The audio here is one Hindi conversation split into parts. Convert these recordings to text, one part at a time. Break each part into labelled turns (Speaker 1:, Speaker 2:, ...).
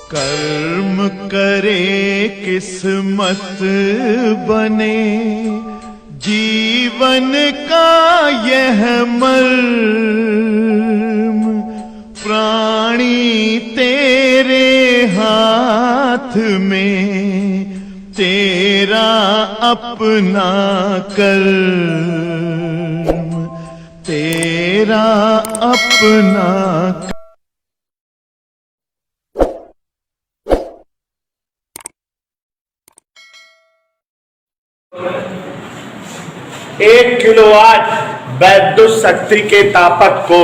Speaker 1: कर्म करे किस्मत बने, जीवन का यह मर्म, प्राणी तेरे हाथ में, तेरा अपना कर्म, तेरा अपना।
Speaker 2: एक किलोवाट वैद्युत शक्ति के तापक को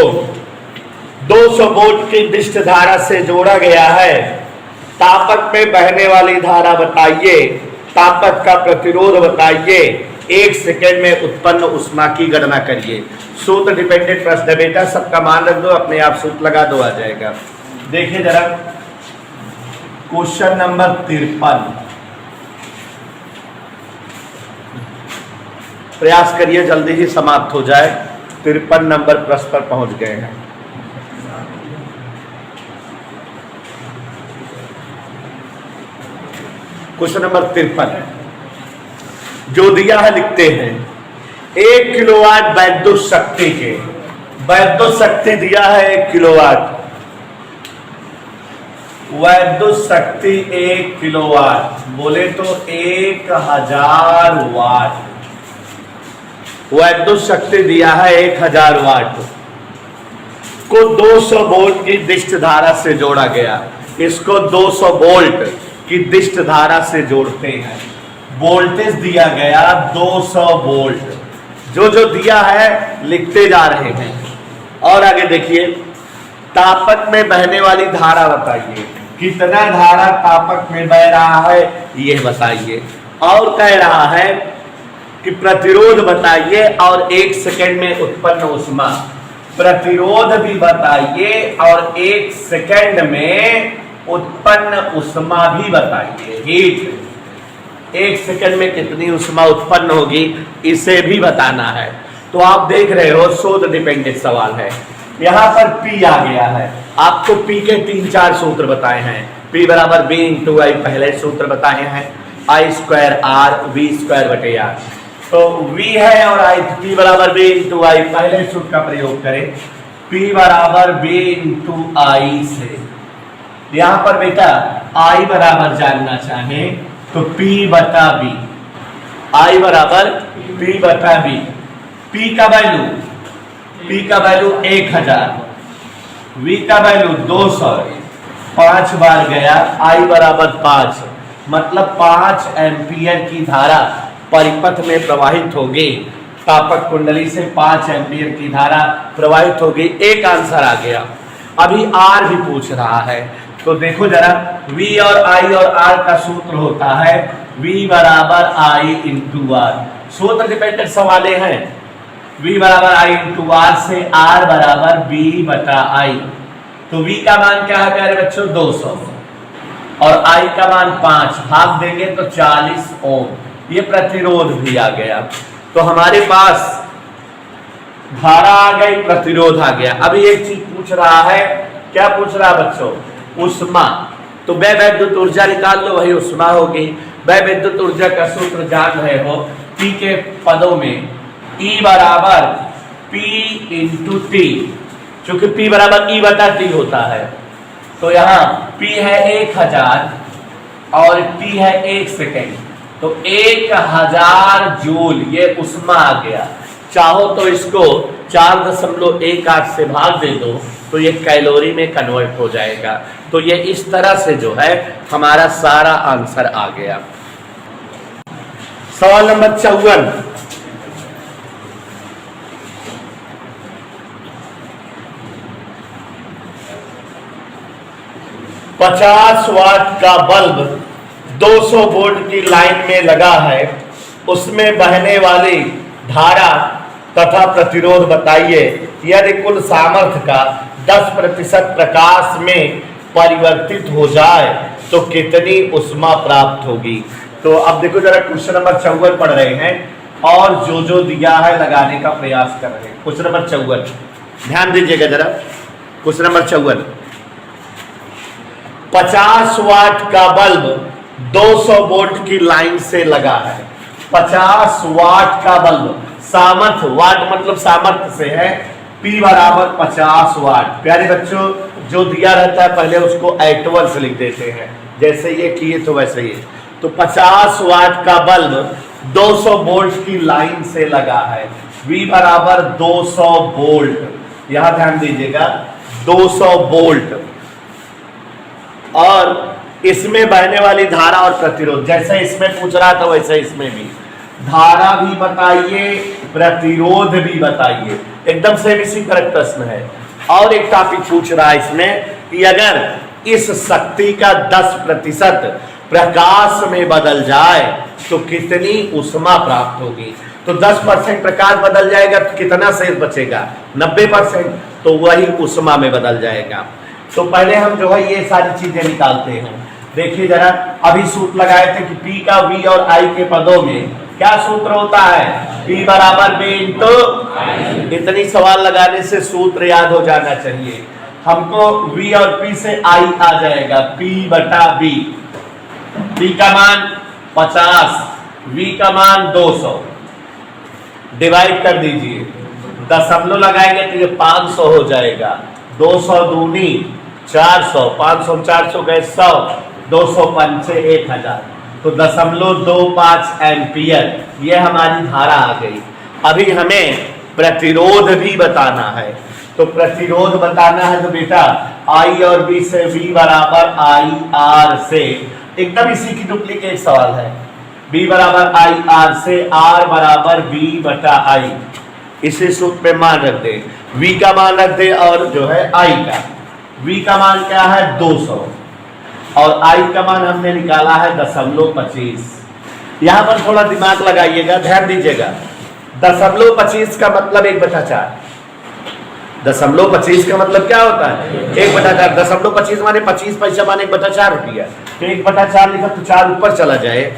Speaker 2: 200 वोल्ट की विशिष्ट धारा से जोड़ा गया है। तापक में बहने वाली धारा बताइए, तापक का प्रतिरोध बताइए, 1 सेकेंड में उत्पन्न ऊष्मा की गणना करिए। सूत्र डिपेंडेंट प्रश्न है बेटा, सबका मान रख दो, अपने आप सूत्र लगा दो, आ जाएगा। देखिए जरा क्वेश्चन नंबर 53, प्रयास करिए जल्दी ही समाप्त हो जाए। 53 नंबर प्रश्न पर पहुंच गए हैं। क्वेश्चन नंबर 53 जो दिया है लिखते हैं। 1 किलोवाट वैद्युत शक्ति के, वैद्युत शक्ति दिया है 1 किलोवाट, वैद्युत शक्ति 1 किलोवाट, बोले तो 1000 वाट। वैद्युत शक्ति दिया है 1000 वाट को 200 वोल्ट की विशिष्ट धारा से जोड़ा गया। इसको 200 वोल्ट की विशिष्ट धारा से जोड़ते हैं। वोल्टेज दिया गया 200 वोल्ट, जो जो दिया है लिखते जा रहे हैं। और आगे देखिए, तापक में बहने वाली धारा बताइए, कितना धारा तापक में बह रहा है यह बताइए। और कह रहा है कि प्रतिरोध बताइए और 1 सेकेंड में उत्पन्न ऊष्मा, प्रतिरोध भी बताइए और 1 सेकेंड में उत्पन्न ऊष्मा भी बताइए। हीट 1 सेकेंड में कितनी ऊष्मा उत्पन्न होगी इसे भी बताना है। तो आप देख रहे हो शोध डिपेंडेंट सवाल है। यहां पर P आ गया है, आपको P के 3-4 सूत्र बताए हैं। P बराबर B इंटू आई पहले सूत्र बताए हैं, I²R V²/R। तो V है और I, P बराबर B इंटू आई, पहले सूत्र का प्रयोग करें, P बराबर B इंटू आई से। यहां पर बेटा I बराबर जानना चाहें तो P बटा B, I बराबर P बटा B। P का वैल्यू 1000, V का वैल्यू 200, 5 बार गया, I बराबर 5, मतलब 5 एम्पियर की धारा परिपथ में प्रवाहित होगी। तापक कुंडली से 5 एम्पियर की धारा प्रवाहित होगी। एक आंसर आ गया। अभी R भी पूछ रहा है, तो देखो जरा, V और I और R का सूत्र होता है V बराबर I इंटू R। सूत्र डिपेंडेंट सवाले हैं। V बराबर I इंटू R से R बराबर B बटा I। तो V का मान क्या है प्यारे बच्चों 200 और I का मान 5, भाग देंगे तो 40 ओम। ये प्रतिरोध भी आ गया। तो हमारे पास धारा आ गई, प्रतिरोध आ गया। अभी एक चीज पूछ रहा है, क्या पूछ रहा है बच्चों? ऊष्मा। तो व्यय विद्युत ऊर्जा निकाल लो, वही ऊष्मा होगी। व्यय विद्युत ऊर्जा का सूत्र जान रहे हो, P के पदों में E बराबर P इंटू T, चूंकि P बराबर E बटा T होता है। तो यहाँ P है 1000 और T है 1 सेकेंड, तो 1000 जूल ये ऊष्मा आ गया। चाहो तो इसको 4.18 से भाग दे दो तो ये कैलोरी में कन्वर्ट हो जाएगा। तो ये इस तरह से जो है हमारा सारा आंसर आ गया। सवाल नंबर 54, $50 वाट का बल्ब 200 वोल्ट की लाइन में लगा है, उसमें बहने वाली धारा तथा प्रतिरोध बताइए। यदि कुल सामर्थ्य का 10% प्रकाश में परिवर्तित हो जाए तो कितनी ऊष्मा प्राप्त होगी। तो अब देखो जरा क्वेश्चन नंबर 54 पढ़ रहे हैं और जो जो दिया है लगाने का प्रयास कर रहे हैं। क्वेश्चन नंबर 54 ध्यान दीजिएगा जरा। क्वेश्चन नंबर 54, 50 वाट का बल्ब 200 वोल्ट की लाइन से लगा है। 50 वाट का बल्ब, सामर्थ्य, वाट मतलब सामर्थ्य से है, P बराबर 50 वाट। प्यारे बच्चों, जो दिया रहता है पहले उसको एटवर्ड से लिख देते हैं, जैसे ये किए तो वैसे ही। तो 50 वाट का बल्ब 200 वोल्ट की लाइन से लगा है। V बराबर 200 वोल्ट, यहां ध्यान दीजिएगा 200 वोल्ट। और इसमें बहने वाली धारा और प्रतिरोध, जैसे इसमें पूछ रहा था वैसे इसमें भी धारा भी बताइए, प्रतिरोध भी बताइए, एकदम सेम इसी करेक्ट प्रश्न है। और एक टॉपिक पूछ रहा है इसमें कि अगर इस शक्ति का 10% प्रकाश में बदल जाए तो कितनी ऊष्मा प्राप्त होगी। तो 10% प्रकाश बदल जाएगा तो कितना शेष बचेगा, 90%, तो वही ऊष्मा में बदल जाएगा। तो पहले हम जो है ये सारी चीजें निकालते हैं। देखिए जरा, अभी सूत्र लगाए थे कि P का V और I के पदों में क्या सूत्र होता है, P बराबर V इंटू, इतनी सवाल लगाने से सूत्र याद हो जाना चाहिए हमको। V और P से I आ जाएगा, P बटा V। P का मान 50, V का मान 200, डिवाइड कर दीजिए, दशमलव लगाएंगे तो ये 500 हो जाएगा। 200 दूनी 400, 500 400 गए 100, 200 पंचे 1000, तो 0.25 एम्पियर ये हमारी धारा आ गई। अभी हमें प्रतिरोध भी बताना है, तो प्रतिरोध बताना है तो बेटा I और B से V बराबर IR से, एकदम इसी की डुप्लीकेट सवाल है। B बराबर IR से R बराबर V बटा I, इसे सूत्र पे मान रख दे, V का मान रख दे और जो है I का। V का मान क्या है 200 और I का मान हमने निकाला है 0.25। यहां पर थोड़ा दिमाग लगाइएगा, ध्यान दीजिएगा। 0.25 का मतलब 1/4। 0.25 का मतलब क्या होता है 1/4। 0.25 माने 25 पैसा माने 1/4 रुपया। तो 1/4 लिखा तो 4 ऊपर चला जाए,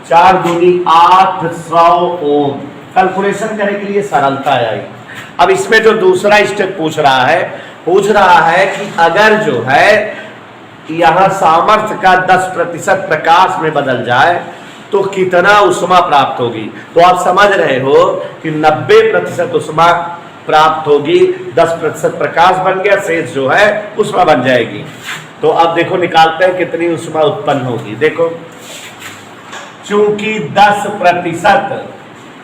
Speaker 2: 4 दूनी 800 ओम। कैलकुलेशन करने के लिए सरलता आई। अब इसमें जो दूसरा स्टेप पूछ रहा है कि अगर जो है यहां सामर्थ्य का 10% प्रकाश में बदल जाए तो कितना ऊष्मा प्राप्त होगी। तो आप समझ रहे हो कि 90% ऊष्मा प्राप्त होगी, 10% प्रकाश बन गया, शेष जो है ऊष्मा बन जाएगी। तो अब देखो निकालते हैं कितनी ऊष्मा उत्पन्न होगी। देखो, चूंकि 10%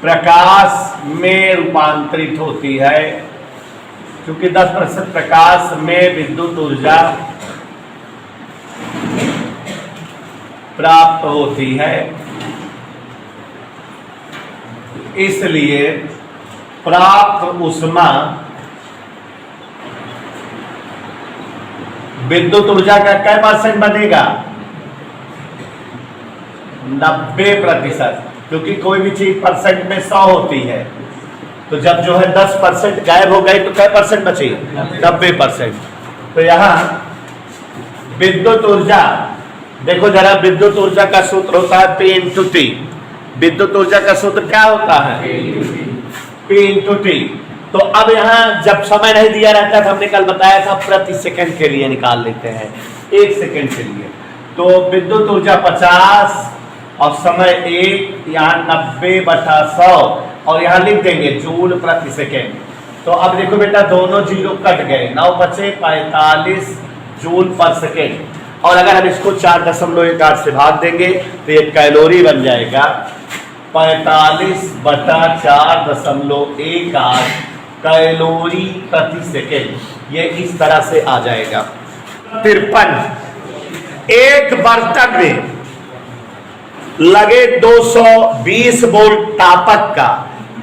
Speaker 2: प्रकाश में रूपांतरित होती है, क्योंकि 10% प्रकाश में विद्युत ऊर्जा प्राप्त होती है, इसलिए प्राप्त ऊष्मा विद्युत ऊर्जा का क्या % बनेगा 90%, क्योंकि कोई भी चीज परसेंट में 100 होती है, तो जब जो है 10% गायब हो गई तो क्या % बची 90%। तो यहां विद्युत ऊर्जा, देखो जरा, विद्युत ऊर्जा का सूत्र होता है P इंटू T। विद्युत ऊर्जा का सूत्र क्या होता है P इंटू T। तो अब यहाँ जब समय नहीं दिया रहता था, हमने कल बताया था प्रति सेकंड के लिए निकाल लेते हैं, 1 सेकंड के लिए। तो विद्युत ऊर्जा 50 और समय 1, यहाँ 90/100 और यहाँ लिख देंगे जूल प्रति सेकेंड। तो अब देखो बेटा, दोनों जीरो कट गए, 9 बचे 45 जूल पर सेकेंड। और अगर हम इसको 4.18 से भाग देंगे तो ये कैलोरी बन जाएगा 45/4.18 कैलोरी प्रति सेकेंड। ये इस तरह से आ जाएगा। 53, एक बर्तन में लगे 220 वोल्ट तापक का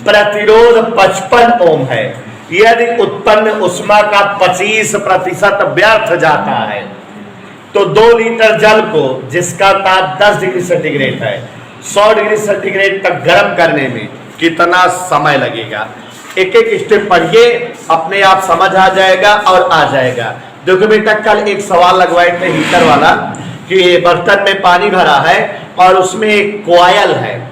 Speaker 2: प्रतिरोध 55 ओम है। यदि उत्पन्न ऊष्मा का 25% व्यर्थ जाता है तो 2 लीटर जल को, जिसका ताप 10 डिग्री सेंटीग्रेड है, 100 डिग्री सेंटीग्रेड तक गर्म करने में कितना समय लगेगा। एक एक स्टेप पढ़िए, अपने आप समझ आ जाएगा और आ जाएगा। देखो बेटा, कल एक सवाल लगवाए थे हीटर वाला कि बर्तन में पानी भरा है और उसमें एक कॉइल है,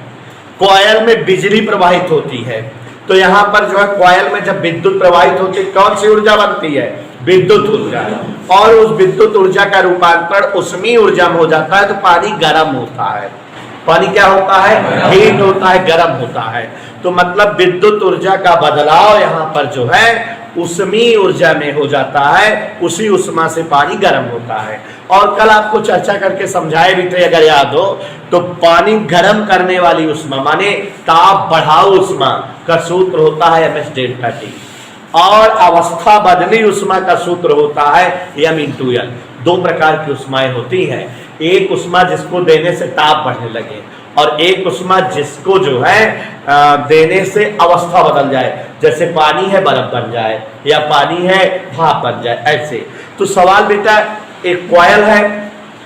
Speaker 2: कॉइल में बिजली प्रवाहित होती है। तो यहाँ पर जो है कॉइल में जब विद्युत प्रवाहित होती है, कौन सी ऊर्जा बनती है विद्युत ऊर्जा, और उस विद्युत ऊर्जा का रूपांतरण उष्मीय ऊर्जा में हो जाता है तो पानी गर्म होता है। पानी क्या होता है? हीट होता है, गर्म होता है। तो मतलब विद्युत ऊर्जा का बदलाव यहाँ पर जो है उष्मीय ऊर्जा में हो जाता है, उसी उष्मा से पानी गर्म होता है। और कल आपको चर्चा करके समझाए भी थे, अगर याद हो तो, पानी गर्म करने वाली उष्मा माने ताप बढ़ाऊ उष्मा का सूत्र होता है mS डेल्टा टी, और अवस्था बदली उष्मा का सूत्र होता है m×L। दो प्रकार की उष्माएं होती हैं, एक उष्मा जिसको देने से ताप बढ़ने लगे, और एक उष्मा जिसको जो है देने से अवस्था बदल जाए, जैसे पानी है बर्फ बन जाए, या पानी है भाप बन जाए, ऐसे। तो सवाल बेटा, एक कॉयल है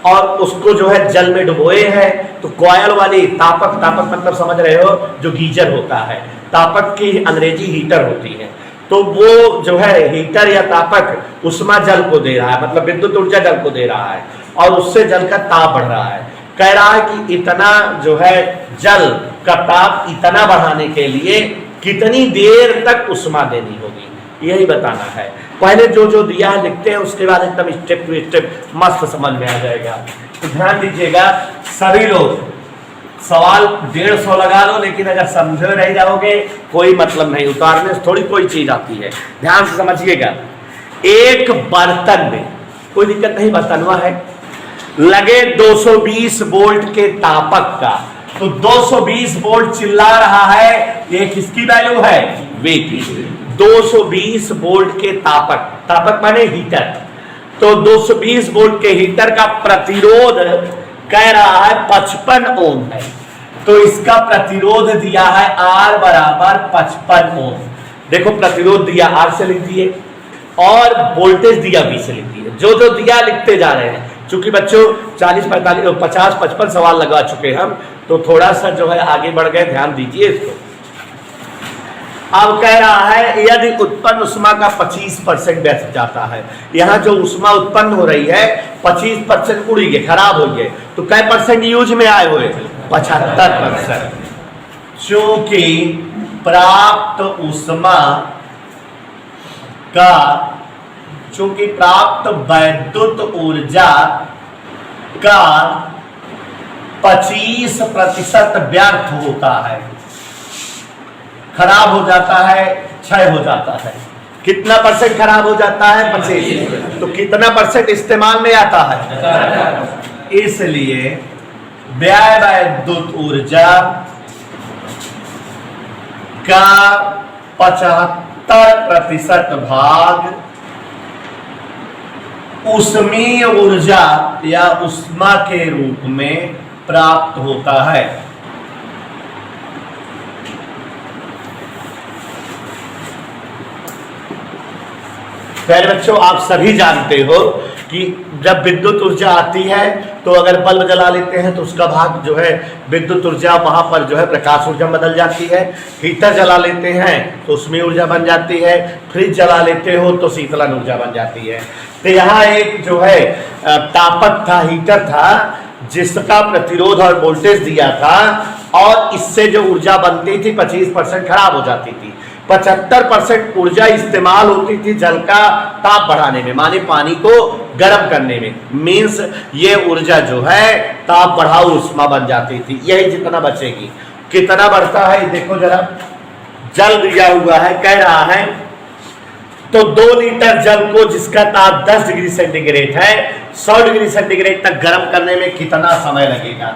Speaker 2: और उसको जो है जल में डुबोए है, तो कॉयल वाली तापक, तापक मतलब समझ रहे हो, जो गीजर होता है, तापक की अंग्रेजी हीटर होती है। तो वो जो है हीटर या तापक उष्मा जल को दे रहा है, मतलब विद्युत ऊर्जा जल को दे रहा है, और उससे जल का ताप बढ़ रहा है। कह रहा है कि इतना जो है जल का ताप इतना बढ़ाने के लिए कितनी देर तक उष्मा देनी होगी, यही बताना है। पहले जो जो दिया है लिखते हैं, उसके बाद एकदम स्टेप टू स्टेप मस्त समझ में आ जाएगा। तो ध्यान दीजिएगा सभी लोग, सवाल 150 लगा लो, लेकिन अगर समझे नहीं जाओगे कोई मतलब नहीं, उतारने से थोड़ी कोई चीज आती है। ध्यान से समझिएगा, एक बर्तन में, कोई दिक्कत नहीं, बर्तन हुआ है, लगे 220 वोल्ट के तापक का, तो 220 वोल्ट चिल्ला रहा है, ये किसकी वैल्यू है? V की। 220 वोल्ट के तापक, तापक माने हीटर, तो 220 वोल्ट के हीटर का प्रतिरोध कह रहा है 55 ओम है। तो इसका प्रतिरोध दिया है R बराबर 55 ओम। देखो प्रतिरोध दिया R से लिख दिए, और वोल्टेज दिया V से लिख दिए। जो जो दिया लिखते जा रहे हैं, चूंकि बच्चों 40, 45, 50, 55 सवाल लगा चुके हम, तो थोड़ा सा जो है आगे बढ़ गए, ध्यान दीजिए इसको। अब कह रहा है यदि उत्पन्न उष्मा का 25% बच जाता है, यहाँ जो उष्मा उत्पन्न हो रही है 25% उड़ी गए, खराब हो गए, तो कै परसेंट यूज में आए हुए? 75%। चूंकि प्राप्त उष्मा का, चूंकि प्राप्त वैद्युत ऊर्जा का 25% व्यर्थ होता है, खराब हो जाता है, क्षय हो जाता है। कितना परसेंट खराब हो जाता है? 25। तो कितना परसेंट इस्तेमाल में आता है? इसलिए व्यय वैद्युत ऊर्जा का 75% भाग उष्मीय ऊर्जा या उष्मा के रूप में प्राप्त होता है। प्यारे बच्चों, आप सभी जानते हो कि जब विद्युत ऊर्जा आती है तो अगर बल्ब जला लेते हैं तो उसका भाग जो है विद्युत ऊर्जा वहां पर जो है प्रकाश ऊर्जा बदल जाती है। हीटर जला लेते हैं तो उसमें ऊर्जा बन जाती है, फ्रिज जला लेते हो तो शीतलन ऊर्जा बन जाती है। तो यहाँ एक जो है तापक था, हीटर था, जिसका प्रतिरोध और वोल्टेज दिया था, और इससे जो ऊर्जा बनती थी 25% खराब हो जाती थी, 75% ऊर्जा इस्तेमाल होती थी जल का ताप बढ़ाने में, माने पानी को गर्म करने में। मीन्स ये ऊर्जा जो है ताप बढ़ाऊ उष्मा बन जाती थी। यही जितना बचेगी, कितना बढ़ता है देखो जरा, जल दिया हुआ है, कह रहा है तो 2 लीटर जल को जिसका ताप 10 डिग्री सेंटीग्रेड है, 100 डिग्री सेंटीग्रेड तक गर्म करने में कितना समय लगेगा?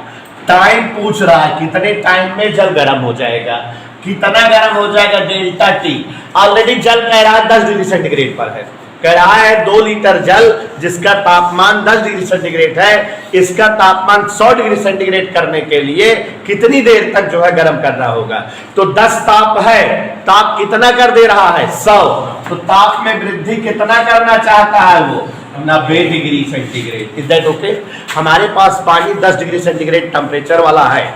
Speaker 2: टाइम पूछ रहा है, कितने टाइम में जल गर्म हो जाएगा, कितना गर्म हो जाएगा? Delta T. ऑलरेडी जल कह रहा है 10 डिग्री सेंटीग्रेड पर है, कह रहा है 2 लीटर जल जिसका तापमान 10 डिग्री सेंटीग्रेड है, इसका तापमान 100 डिग्री सेंटीग्रेड करने के लिए कितनी देर तक जो है गर्म करना होगा? तो 10 ताप है, ताप कितना कर दे रहा है? 100। तो ताप में वृद्धि कितना करना चाहता है वो? 90 degree centigrade. Is that okay? हमारे पास पानी 10 डिग्री सेंटीग्रेड टेम्परेचर वाला है,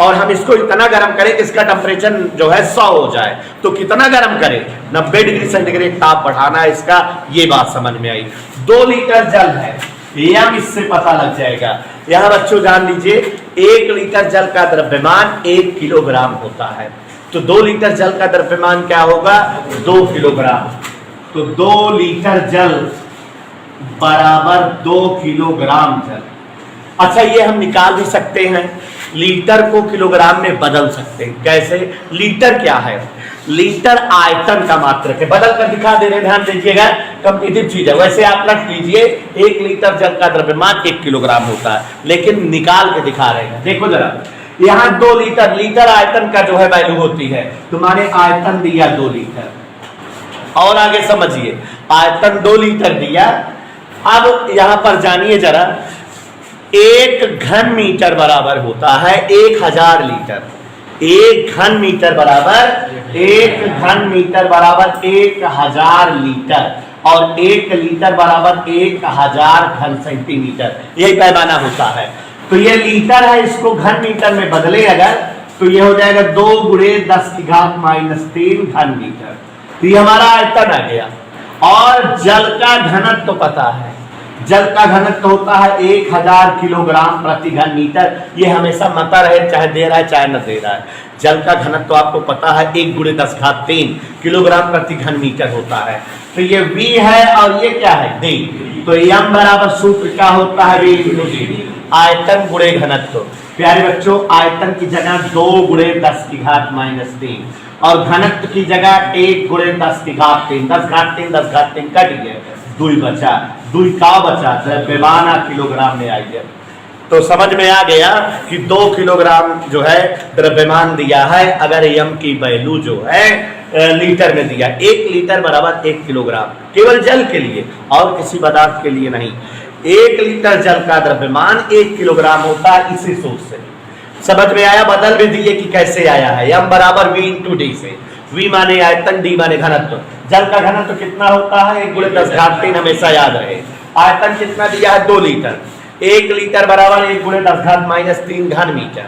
Speaker 2: और हम इसको इतना गर्म करें कि इसका टेम्परेचर जो है 100 हो जाए, तो कितना गर्म करें? 90 डिग्री सेंटीग्रेड ताप बढ़ाना है इसका। ये बात समझ में आई। 2 लीटर जल है, यम इससे पता लग जाएगा। यहाँ बच्चों जान लीजिए, 1 लीटर जल का द्रव्यमान 1 किलोग्राम होता है, तो 2 लीटर जल का द्रव्यमान क्या होगा? 2 किलोग्राम। तो 2 लीटर जल बराबर 2 किलोग्राम जल। अच्छा, ये हम निकाल भी सकते हैं, लीटर को किलोग्राम में बदल सकते हैं। कैसे? लीटर क्या है? लीटर आयतन का मात्रक है। बदल कर दिखा दे रहे, ध्यान दीजिएगा, कॉम्पिटिटिव चीज है। वैसे आप रख लीजिए 1 लीटर जल का द्रव्यमान 1 किलोग्राम होता है, लेकिन निकाल के दिखा रहे हैं। देखो जरा, यहाँ 2 लीटर, लीटर आयतन का जो है वैल्यू होती है, तुम्हारे आयतन दिया 2 लीटर, और आगे समझिए, आयतन 2 लीटर दिया। अब यहां पर जानिए जरा, 1 घन मीटर बराबर होता है 1000 लीटर। 1 घन मीटर बराबर 1 घन मीटर बराबर 1000 लीटर, और 1 लीटर बराबर 1000 घन सेंटीमीटर, यही पैमाना होता है। तो ये लीटर है, इसको घन मीटर में बदले अगर, तो ये हो जाएगा 2 × 10⁻³ घन मीटर। तो ये हमारा आयतन आ गया। और जल का घनत्व तो पता है, जल का घनत्व होता है 1000 किलोग्राम प्रति घन मीटर। ये हमेशा मता रहे, चाहे दे रहा है चाहे न दे रहा है। जल का घनत्व आपको पता है 1 × 10⁻³ किलोग्राम प्रति घन मीटर होता है। तो ये V है और ये क्या है? D। तो m बराबर सूत्र क्या होता है? V × D, आयतन गुणे घनत्व। प्यारे बच्चों, आयतन की जगह 2 × 10⁻³ और घनत्व की जगह 1 × 10⁻³ 10⁻³ कट गया, 2 बचा, 2 का बचा, द्रव्यमान किलोग्राम में आई है। तो समझ में आ गया कि 2 किलोग्राम जो है द्रव्यमान दिया है, अगर m की वैल्यू जो है लीटर में दिया। 1 लीटर बराबर 1 किलोग्राम, केवल जल के लिए, और किसी पदार्थ के लिए नहीं। 1 लीटर जल का द्रव्यमान 1 किलोग्राम होता है, इसी सूत्र से समझ में आया। बदल भी दिए कि कैसे आया है, m बराबर V × D से। V माने आयतन, D माने घनत्व। जल का घनत्व कितना होता है? 1 × 10⁻³ हमेशा याद रहे। आयतन कितना दिया है? 2 लीटर। 1 लीटर बराबर 1 × 10⁻³ घन मीटर,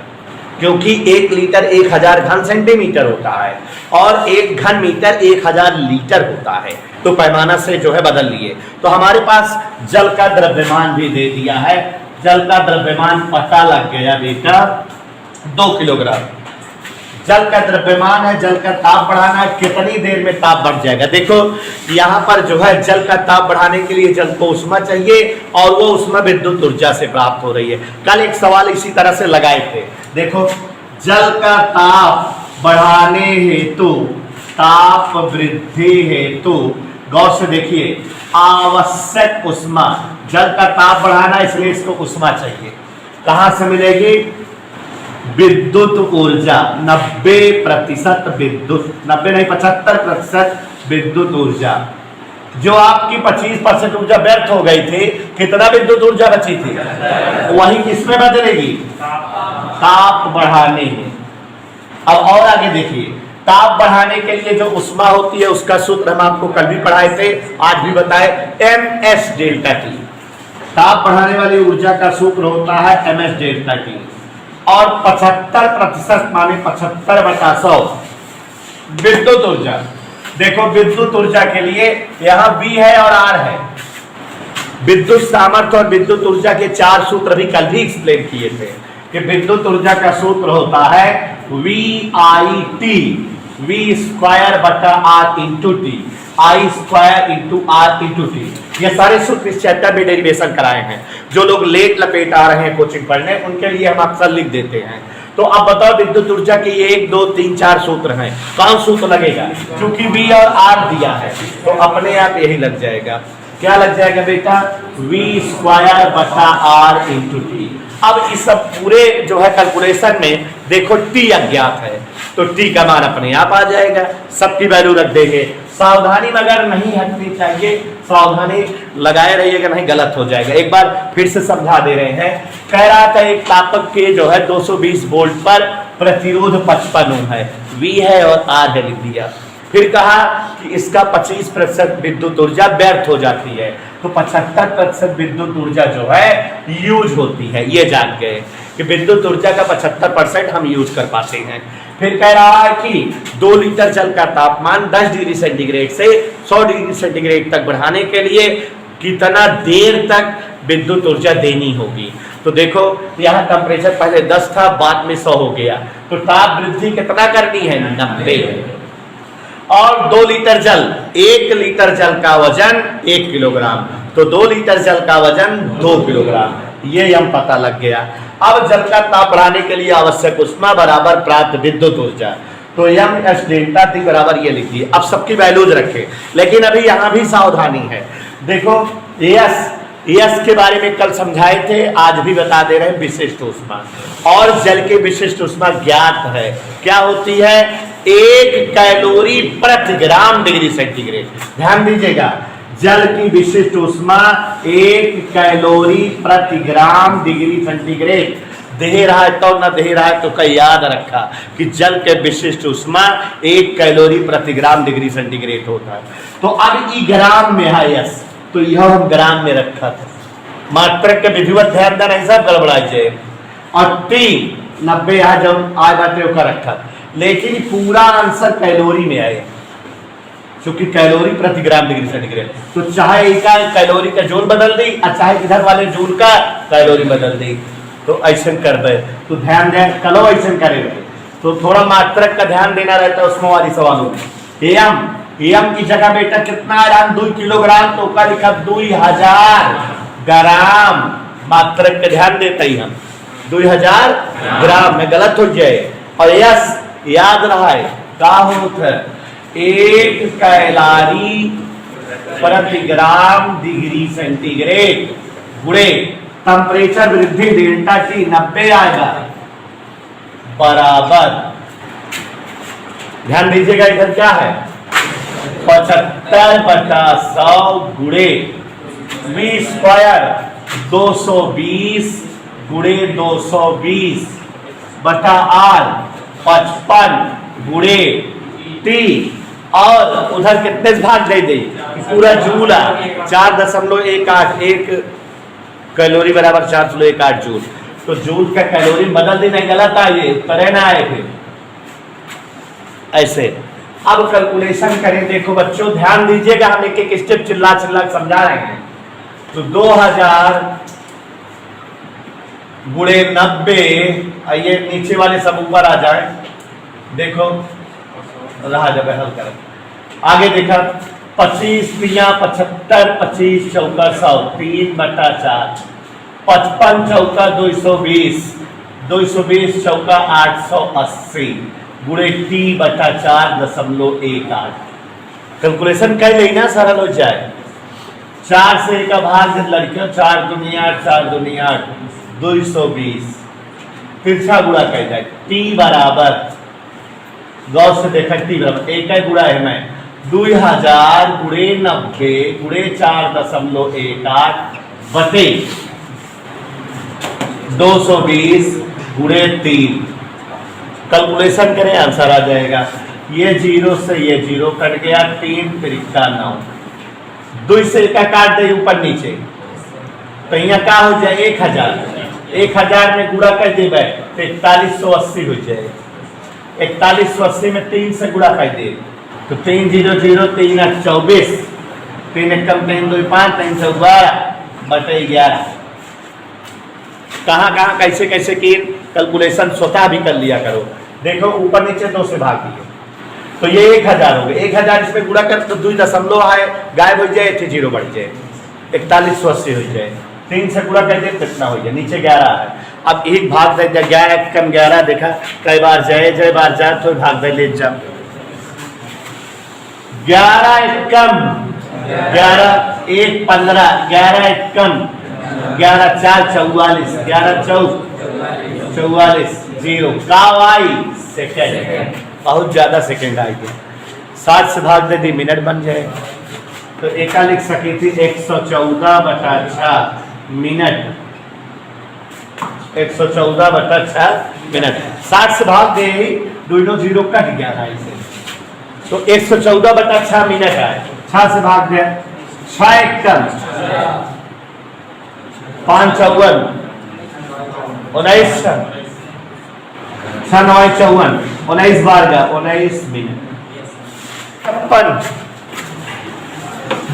Speaker 2: क्योंकि 1 लीटर 1000 घन सेंटीमीटर होता है, और 1 घन मीटर 1000 लीटर होता है। तो पैमाना से जो है बदल लिए। तो हमारे पास जल का द्रव्यमान भी दे दिया है। जल का द्रव्यमान पता लग गया बेटा, 2 किलोग्राम जल का द्रव्यमान है। जल का ताप बढ़ाना है, कितनी देर में ताप बढ़ जाएगा? देखो यहाँ पर जो है जल का ताप बढ़ाने के लिए जल को उष्मा चाहिए, और वो उष्मा विद्युत ऊर्जा से प्राप्त हो रही है। कल एक सवाल इसी तरह से लगाए थे। देखो, जल का ताप बढ़ाने हेतु, ताप वृद्धि हेतु, गौर से देखिए, आवश्यक उष्मा, जल का ताप बढ़ाना इसलिए इसको उष्मा चाहिए। कहां से मिलेगी? विद्युत ऊर्जा 90% विद्युत, 90 नहीं 75% विद्युत ऊर्जा। जो आपकी 25% ऊर्जा व्यर्थ हो गई थी, कितना विद्युत ऊर्जा बची थी? वही किसमें बदलेगी? ताप बढ़ाने में। अब और आगे देखिए, ताप बढ़ाने के लिए जो उष्मा होती है उसका सूत्र हम आपको कल भी पढ़ाए थे, आज भी बताए, ms∆T। ताप बढ़ाने वाली ऊर्जा का सूत्र होता है ms∆T। और 75% माने 75/100 विद्युत ऊर्जा। देखो, विद्युत ऊर्जा के लिए यहां V है और R है। विद्युत सामर्थ्य और विद्युत ऊर्जा के 4 सूत्र भी कल भी एक्सप्लेन किए थे कि विद्युत ऊर्जा का सूत्र होता है VIT, V²/R×T, I²×R×T। ये सारे सूत्र इस चैप्टर में डेरिवेशन कराए हैं। जो लोग लेट लपेट आ रहे हैं कोचिंग पढ़ने, उनके लिए हम अक्सर लिख देते हैं। तो अब बताओ, विद्युत ऊर्जा के 1 2 3 4 सूत्र हैं, कौन सूत्र लगेगा? क्योंकि V और R दिया है तो अपने आप यही लग जाएगा। क्या लग जाएगा बेटा? V²/R×T। अब इस सब पूरे जो है कैलकुलेशन में देखो T अज्ञात है, तो T का मान अपने आप आ जाएगा, सबकी वैल्यू रख देंगे। सावधानी मगर नहीं हटनी चाहिए, सावधानी लगाए रहिएगा, नहीं गलत हो जाएगा। एक बार फिर से समझा दे रहे हैं। कह रहा था एक तापक के जो है 220 वोल्ट पर प्रतिरोध 55 ओम है, V है और R है, लिख दिया। फिर कहा कि इसका 25% विद्युत ऊर्जा व्यर्थ हो जाती है, तो 75% विद्युत ऊर्जा जो है यूज होती है। ये जान गए कि विद्युत ऊर्जा का 75% हम यूज कर पाते हैं। फिर कह रहा है कि 2 लीटर जल का तापमान 10 डिग्री सेंटीग्रेड से 100 डिग्री सेंटीग्रेड तक बढ़ाने के लिए कितना देर तक विद्युत ऊर्जा देनी होगी। तो देखो, यहाँ टेम्परेचर पहले 10 था, बाद में 100 हो गया, तो ताप वृद्धि कितना करनी है? 90। और 2 लीटर जल, 1 लीटर जल का वजन 1 किलोग्राम, तो 2 लीटर जल का वजन 2 किलोग्राम, ये यम पता लग गया। अब जल का ताप बढ़ाने के लिए आवश्यक उष्मा बराबर प्राप्त विद्युत ऊर्जा, तो यम एस डेल्टा टी बराबर ये लिखिए। अब सबकी वैल्यूज रखें, लेकिन अभी यहां भी सावधानी है। देखो यस के बारे में कल समझाए थे, आज भी बता दे रहे हैं। विशिष्ट ऊष्मा और जल की विशिष्ट ऊष्मा ज्ञात है, क्या होती है? 1 कैलोरी प्रति ग्राम डिग्री सेंटीग्रेड। ध्यान दीजिएगा, जल की विशिष्ट ऊष्मा 1 कैलोरी प्रति ग्राम डिग्री सेंटीग्रेड। दे रहा है तो न दे रहा है तो कई याद रखा कि जल के विशिष्ट ऊष्मा 1 कैलोरी प्रति ग्राम डिग्री सेंटीग्रेड होता है। तो अब ई ग्राम में है यस, तो यह हम ग्राम में रखा था। मात्रक के विधिवत ध्यान देना हिसाब गड़बड़ाई जाए। और टी 90 यहाँ जब आय बाटे का रखा, लेकिन पूरा आंसर कैलोरी में आए, क्योंकि कैलोरी प्रति ग्राम डिग्री सेंटीग्रेड। तो चाहे इकाई कैलोरी का जूल बदल दी और चाहे इधर वाले जूल का कैलोरी बदल दी, तो ऐसे कर दे। तो ध्यान दे, कलो ऐसे करेंगे तो थोड़ा मात्रक का ध्यान देना रहता है उसमें वाली सवालों में। एम की जगह बेटा कितना आया? 2 किलोग्राम, तो का लिखा 2000 ग्राम। मात्रक का ध्यान देते ही हम 2000 ग्राम में गलत हो जाए। और यस याद रहा है का होता है 1 कैलोरी प्रति ग्राम डिग्री सेंटीग्रेड गुणे टेम्परेचर वृद्धि डेल्टा टी 90 आएगा बराबर। ध्यान दीजिएगा इधर क्या है 75/100 गुणे V स्क्वायर 220 गुणे 220 बटा R 55 गुणे T। और उधर कितने भाग दे दे पूरा जूल 4.18 1 कैलोरी बराबर 4.18 जूल। तो जूल का कैलोरी बदल देना गलत आए, करे ना आए फिर ऐसे। अब कैलकुलेशन करें, देखो बच्चों ध्यान दीजिएगा, हम एक एक स्टेप चिल्ला चिल्ला समझा रहे हैं। तो 2000 गुणे 90, ये नीचे वाले सब ऊपर आ जाए। देखो रहा जब हल करें आगे देखा 25 पिया 75 25 चौका 100 3/4 55 चौका 220 220 चौका 880 गुणे T बटा 4.18। कैलकुलेशन कर लेना सरल हो जाए। 4 से का भाग लड़कियों 4 दुनिया 4 दुनिया 220 तिरछा गुणा कर जाए T बराबर गौ से देखा T बराबर एक है गुणा है मैं 2000 गुणे 90 गुणे 4.18 बटे 220 गुणे 3। कैलकुलेशन करें आंसर आ जाएगा। ये 0 से ये 0 कट गया 3 3 9 2 से का काट दे ऊपर नीचे, तो यहाँ का हो जाए 1000 में गुणा कर दे तो 4180 हो जाए। 4180 में 3 से गुणा कर दे तो 3 0 0 3 8 24 3 1 3 2 5 3 12 बटे 11। कहाँ कहाँ कैसे कैसे की कैलकुलेशन स्वतः भी कर लिया करो। देखो ऊपर नीचे 2 से भाग दिए तो ये 1000 हो गए। 1000 इसमें गुणा कर तो 2 दशमलव है गायब हो जाए, 0 बढ़ जाए 4180 हो जाए। 3 से गुणा कर दे कितना हो जाए, नीचे 11 है। अब एक भाग दे 11 कम 11 देखा कई बार जाए जय बार जाए तो भाग दे ले जा 11 कम 11 1 15 11 कम 11 4 44 11 44 0 का आई सेकेंड, बहुत ज्यादा सेकेंड आई है। 60 से भाग दे दी मिनट बन जाए तो एक लिख सकी थी 114/6 मिनट 114/6 मिनट। 60 से भाग दे दोनों 0 कट गया था इसे तो 114/6 मिनट आए। 6 से भाग दे 6 कम 5 54 19 6 9 54 19 बार का 19 मिनट।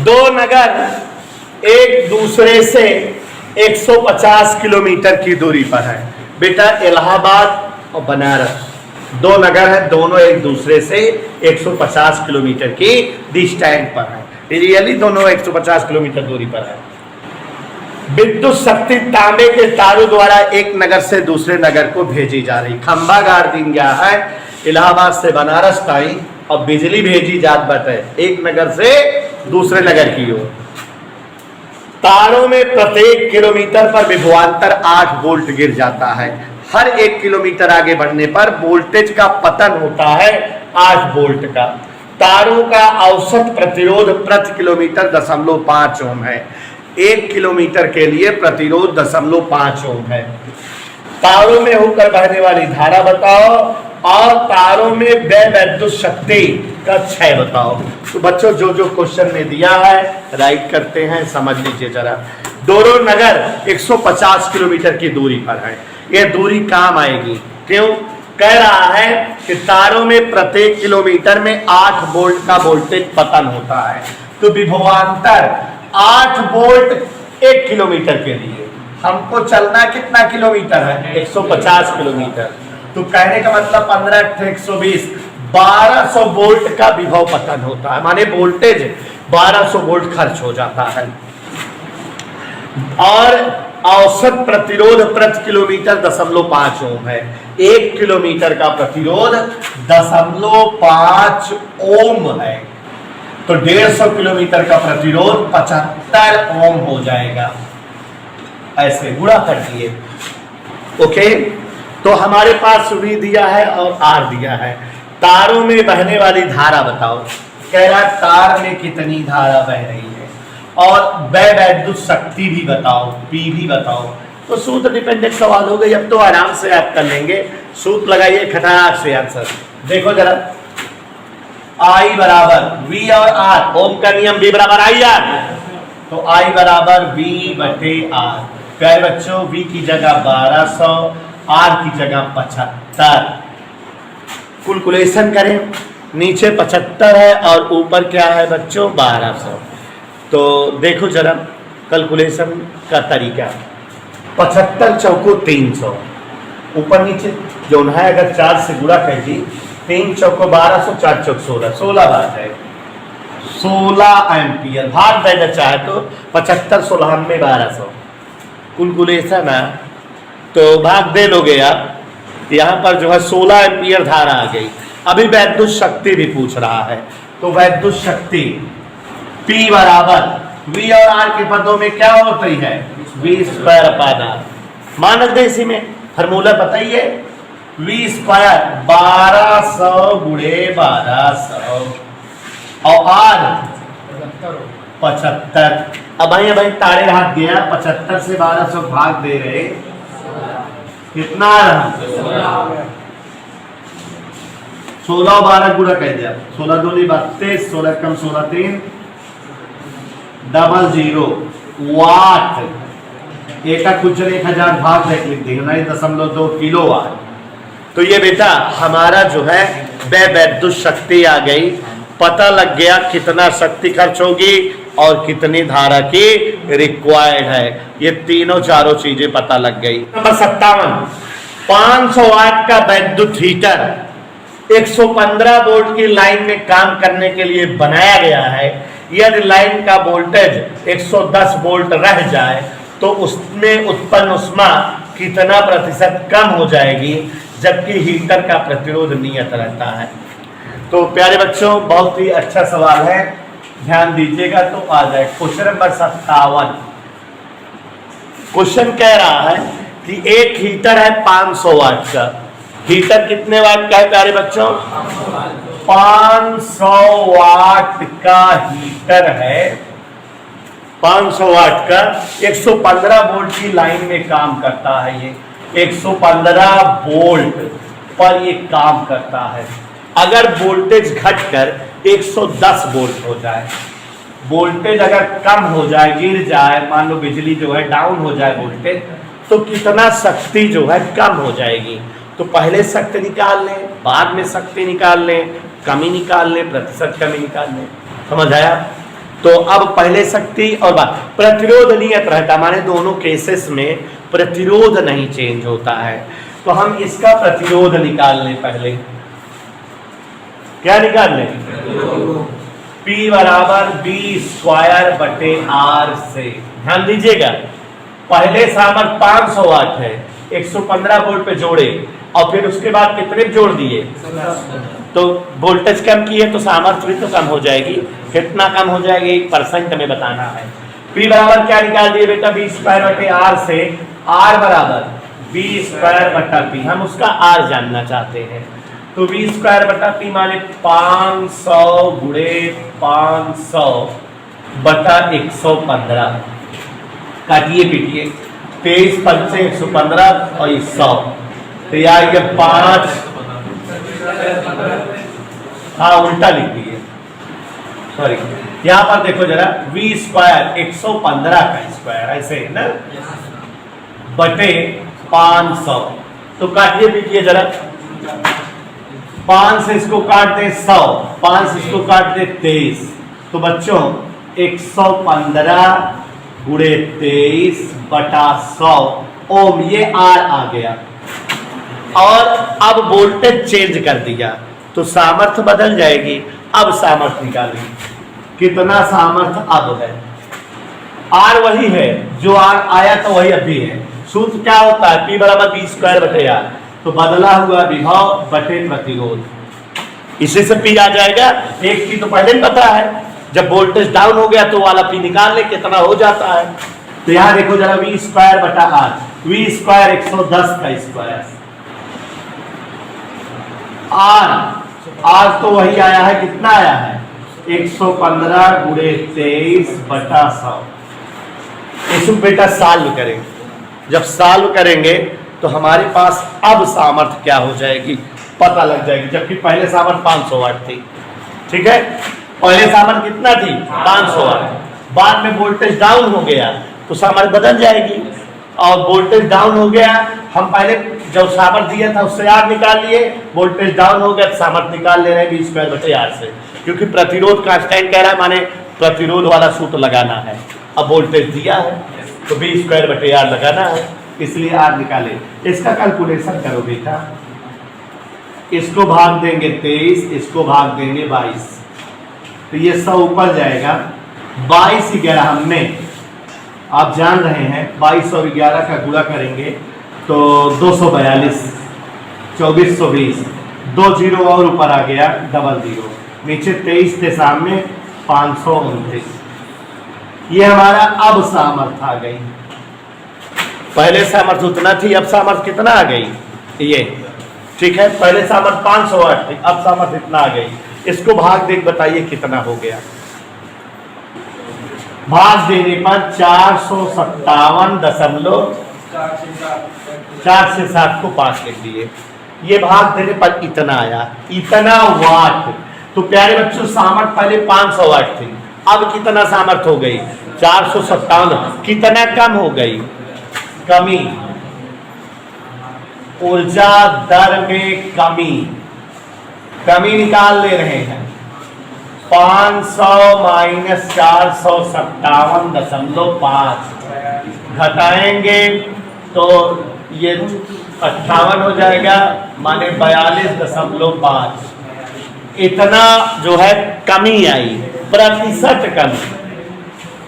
Speaker 2: 2 नगर एक दूसरे से 150 किलोमीटर की दूरी पर है बेटा, इलाहाबाद और बनारस। दो नगर है, दोनों एक दूसरे से 150 किलोमीटर की डिस्टेंस पर है। रियली दोनों 150 किलोमीटर दूरी पर है। विद्युत शक्ति तांबे के तारों द्वारा एक नगर से दूसरे नगर को भेजी जा रही। खंभा गाड़ दी गया है इलाहाबाद से बनारस ताई और बिजली भेजी जात बटे एक नगर से दूसरे नगर की ओर। तारों में प्रत्येक किलोमीटर पर विभवांतर 8 वोल्ट गिर जाता है। हर 1 किलोमीटर आगे बढ़ने पर वोल्टेज का पतन होता है 8 वोल्ट का। तारों का औसत प्रतिरोध प्रति किलोमीटर 0.5 ओम है। 1 किलोमीटर के लिए प्रतिरोध 0.5 ओम है। तारों में होकर बहने वाली धारा बताओ और तारों में विद्युत शक्ति का क्षय बताओ। तो बच्चों जो जो क्वेश्चन में दिया है राइट करते हैं, समझ लीजिए जरा। दोनों नगर 150 किलोमीटर की दूरी पर है। यह दूरी काम आएगी, क्यों? कह रहा है कि तारों में प्रत्येक किलोमीटर में 8 वोल्ट का वोल्टेज पतन होता है। तो विभवांतर 8 वोल्ट 1 किलोमीटर के लिए हमको चलना कितना किलोमीटर है? 150 किलोमीटर। तो कहने का मतलब 15 120 1200 वोल्ट का विभव पतन होता है, माने वोल्टेज 1200 वोल्ट खर्च हो जाता है। और औसत प्रतिरोध प्रति किलोमीटर 0.5 ओम है। 1 किलोमीटर का प्रतिरोध 0.5 ओम है। तो 150 किलोमीटर का प्रतिरोध 75 ओम हो जाएगा। ऐसे गुणा कर दिए। ओके, तो हमारे पास V दिया है और R दिया है। तारों में बहने वाली धारा बताओ। कह रहा तार में कितनी धारा बह रही है और विद्युत शक्ति भी बताओ, P भी बताओ। तो सूत्र डिपेंडेंट सवाल हो गई। अब तो आराम से आप कर लेंगे। सूत्र लगाइए खतरनाक से आंसर। देखो जरा, I बराबर V और R, ओम का नियम V बराबर I R। तो I बराबर V बटे R। प्यारे बच्चों, V की जगह 1200, R की जगह 75। कैलकुलेशन करें, नीचे 75 है और ऊपर क्या है बच्चों? 1200। तो देखो जरा कैलकुलेशन का तरीका। 75 चौको 300, ऊपर नीचे जो है अगर 4 से गुणा कर दी, 3 चौको 1200, 4 चौक 16, 16 बात है 16 एम्पियर। भाग देना चाहे तो 75 16 में 1200 कैलकुलेशन है, तो भाग दे लोगे आप। यहाँ पर जो है 16 एम्पियर धारा आ गई। अभी विद्युत शक्ति भी पूछ रहा है, तो विद्युत शक्ति P बराबर V और R के पदों में क्या होती है? V²/R। मान रखते इसी में फॉर्मूला बताइए। V² 1200 × 1200 और R 75। अब भाई तारे हाथ गया, 75 से 1200 भाग दे रहे, कितना रहा? 16 12 गुणा कर दिया, 16 दूनी 32, 16 कम 16 3 00 वाट। एक का कुछ 1000 भाग देख लिख देंगे, 9.2 किलो वाट। तो ये बेटा हमारा जो है विद्युत शक्ति आ गई। पता लग गया कितना शक्ति खर्च होगी और कितनी धारा की रिक्वायर्ड है। ये तीनों चारों चीजें पता लग गई। नंबर 57, 500 वाट का विद्युत हीटर 115 वोल्ट की लाइन में काम करने के लिए बनाया गया है। यदि लाइन का वोल्टेज 110 वोल्ट रह जाए तो उसमें उत्पन्न ऊष्मा कितना प्रतिशत कम हो जाएगी, जबकि हीटर का प्रतिरोध नियत रहता है। तो प्यारे बच्चों, बहुत ही अच्छा सवाल है, ध्यान दीजिएगा तो आ जाए। Question number 57। क्वेश्चन कह रहा है कि एक हीटर है 500 वाट का। हीटर कितने वाट का है प्यारे बच्चों? 500 वाट का हीटर है। 500 वाट का 115 वोल्ट की लाइन में काम करता है। ये 115 वोल्ट पर ये काम करता है। अगर वोल्टेज घटकर 110 वोल्ट हो जाए, वोल्टेज अगर कम हो जाए, गिर जाए, मान लो बिजली जो है डाउन हो जाए वोल्टेज, तो कितना शक्ति जो है कम हो जाएगी। तो पहले शक्ति निकाल लें, बाद में शक्ति निकाल लें, कमी निकाल लें, प्रतिशत कमी निकाल लें। समझ आया? तो अब पहले शक्ति और बाद प्रतिरोध नियत रहता, माने दोनों केसेस में प्रतिरोध नहीं चेंज होता है। तो हम इसका प्रतिरोध निकाल लें पहले। क्या निकाल लें? P बराबर B स्क्वायर बटे R से। ध्यान दीजिएगा, पहले सामर्थ्य 500 वाट है, 115 वोल्ट पे जोड़े और फिर उसके बाद कितने जोड़ दिए? तो वोल्टेज कम किए तो सामर्थ्य भी तो कम हो जाएगी। कितना कम हो जाएगी? परसेंट में बताना है। P बराबर क्या निकाल दिए बेटा? B स्क्वायर बटे R से। R बराबर B स्क्वायर बटा P, हम उसका R जानना चाहते हैं। तो B स्क्वायर बटा P माने 500 गुणे 500 बटा 115। काटिए पीटिए, 23 पंचे 115 और 100, तो यार ये 5, हाँ उल्टा लिख दिए, सॉरी। यहां पर देखो जरा, V स्क्वायर 115 का स्क्वायर, ऐसे है ना, बटे 500। तो काटिए पीटिए जरा, 5 से इसको काट दे 100, 5 से इसको काट दे 23। तो बच्चों 115 गुणे 23 बटा 100 ओम, ये R आ गया। और अब वोल्टेज चेंज कर दिया तो सामर्थ्य बदल जाएगी। अब सामर्थ्य निकालें, कितना सामर्थ्य अब है? R वही है जो R आया तो वही अभी है। सूत्र क्या होता है? P बराबर B स्क्वायर बटे R, तो बदला हुआ विभव बटे प्रतिरोध, इसी से P आ जाएगा। एक की तो पहले ही पता है, जब वोल्टेज डाउन हो गया तो वाला P निकाल ले कितना हो जाता है। तो यहां देखो जरा, V स्क्वायर बटा R, V स्क्वायर 110 का स्क्वायर, R तो वही आया है, कितना आया है? 115 गुणे 23 बटा 100। इसको बेटा सॉल्व करेंगे, जब सॉल्व करेंगे तो हमारे पास अब सामर्थ्य क्या हो जाएगी पता लग जाएगी, जबकि पहले सामर्थ्य 500 वाट थी। ठीक है, पहले सामर्थ्य कितना थी? 500 वाट। बाद में वोल्टेज डाउन हो गया तो सामर्थ्य बदल जाएगी, और वोल्टेज डाउन हो गया, हम पहले जो सामर्थ्य दिया था उससे R निकाल लिए, वोल्टेज डाउन हो गया तो सामर्थ्य निकाल ले रहे हैं B स्क्वायर बटे R से, क्योंकि प्रतिरोध कांस्टेंट कह रहा है, माने प्रतिरोध वाला सूत्र लगाना है। अब वोल्टेज दिया है तो B स्क्वायर बटे R लगाना है, इसलिए R निकाले। इसका कैलकुलेशन करो बेटा, इसको भाग देंगे 23, इसको भाग देंगे 22, तो ये 100 ऊपर जाएगा। 22 11 में आप जान रहे हैं 22 और 11 का गुणा करेंगे तो 242, 2420, 2 जीरो और ऊपर आ गया, डबल जीरो, नीचे 23 थे सामने 529। ये हमारा अब सामर्थ्य आ गई। पहले सामर्थ्य उतना थी, अब सामर्थ्य कितना आ गई? ये ठीक है, पहले सामर्थ्य 500 वाट थी, अब सामर्थ्य इतना आ गई। इसको भाग देख बताइए कितना हो गया। भाग देने पर 457.4 से 7 को 5 लिख दिए, ये भाग देने पर इतना आया, इतना वाट। तो प्यारे बच्चों सामर्थ्य पहले 500 वाट थी, अब कितना सामर्थ्य हो गई? 457। कितना कम हो गई? कमी, ऊर्जा दर में कमी, कमी निकाल ले रहे हैं। 500 माइनस 457.5 घटाएंगे तो ये 58 हो जाएगा, माने 42.5। इतना जो है कमी आई, प्रतिशत कमी,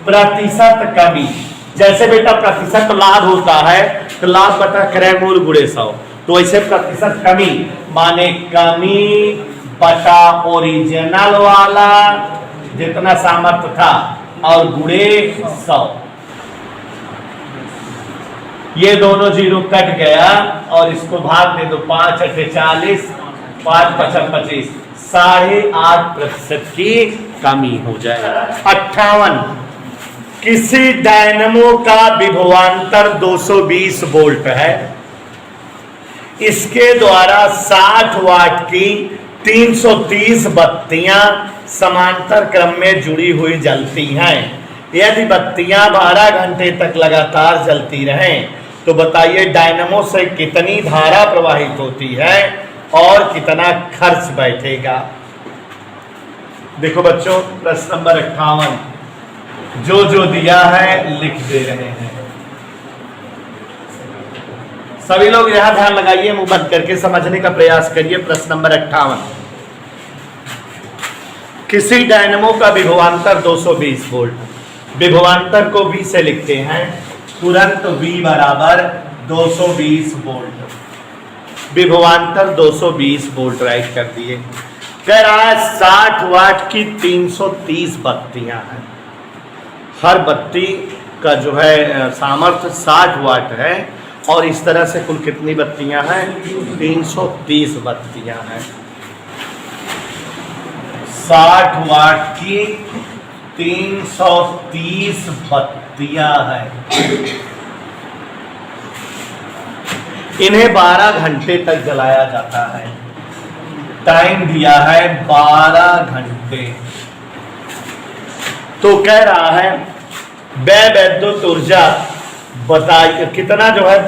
Speaker 2: प्रतिशत कमी। जैसे बेटा प्रतिशत लाभ होता है तो लाभ बटा क्रय मूल गुणे 100, तो ऐसे प्रतिशत कमी माने कमी बटा ओरिजिनल वाला जितना सामर्थ्य था और गुणे 100। ये दोनों जीरो कट गया और इसको भाग दे दो, 5 × 8 = 40, 5 × 5 = 25, 8.5% की कमी हो जाए। 58, किसी डायनमो का विभवांतर 220 वोल्ट है, इसके द्वारा 60 वाट की 330 बत्तियां समांतर क्रम में जुड़ी हुई जलती हैं। यदि बत्तियां 12 घंटे तक लगातार जलती रहें तो बताइए डायनमो से कितनी धारा प्रवाहित होती है और कितना खर्च बैठेगा। देखो बच्चों प्रश्न नंबर 58 जो दिया है लिख दे रहे हैं। सभी लोग यहां ध्यान लगाइए, मुंह बंद करके समझने का प्रयास करिए। प्रश्न नंबर 58, किसी डायनेमो का विभवांतर 220 वोल्ट, विभवांतर को V से लिखते हैं, तुरंत V बराबर 220 वोल्ट, विभवांतर 220 वोल्ट राइट कर दिए। कह रहा है 60 वाट की 330 बत्तियां हैं, हर बत्ती का जो है सामर्थ्य 60 वाट है, और इस तरह से कुल कितनी बत्तियां हैं? 330 बत्तियां हैं। 60 वाट की 330 बत्तियां हैं, इन्हें 12 घंटे तक जलाया जाता है। टाइम दिया है 12 घंटे। तो कह रहा है व्यय विद्युत ऊर्जा बताइए कितना जो है